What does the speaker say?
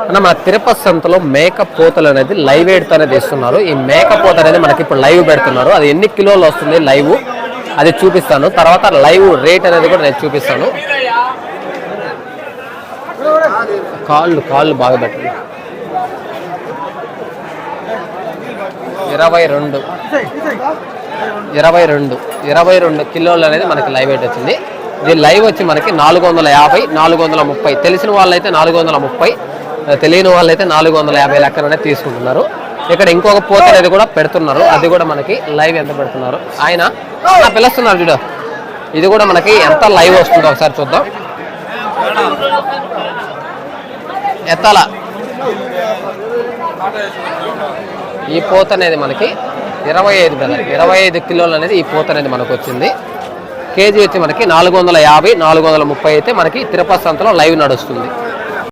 అన్న మన తిరుపతి సంతలో మేక పోతలు అనేది లైవ్ ఎయిడ్తో అనేది ఇస్తున్నారు. ఈ మేక పోత అనేది మనకి ఇప్పుడు లైవ్ పెడుతున్నారు. అది ఎన్ని కిలోలు వస్తుంది లైవ్ అది చూపిస్తాను. తర్వాత లైవ్ రేట్ అనేది కూడా నేను చూపిస్తాను. కాళ్ళు బాగా పెట్టండి. 22 కిలోలు అనేది మనకి లైవ్ వెయిట్ వచ్చింది. ఇది లైవ్ వచ్చి మనకి 450 430. తెలిసిన వాళ్ళైతే 430, తెలియని వాళ్ళైతే 450 లెక్కననే తీసుకుంటున్నారు. ఇక్కడ ఇంకొక పోత అనేది కూడా పెడుతున్నారు. అది కూడా మనకి లైవ్ ఎంత పెడుతున్నారు ఆయన పిలుస్తున్నారు చూడు. ఇది కూడా మనకి ఎంత లైవ్ వస్తుందో ఒకసారి చూద్దాం. ఎత్తాల ఈ పోత అనేది మనకి 25 కిలోలు అనేది ఈ పోత అనేది మనకు వచ్చింది. కేజీ వచ్చి మనకి 450 430 అయితే మనకి తిరుపతి సంతలో లైవ్ నడుస్తుంది.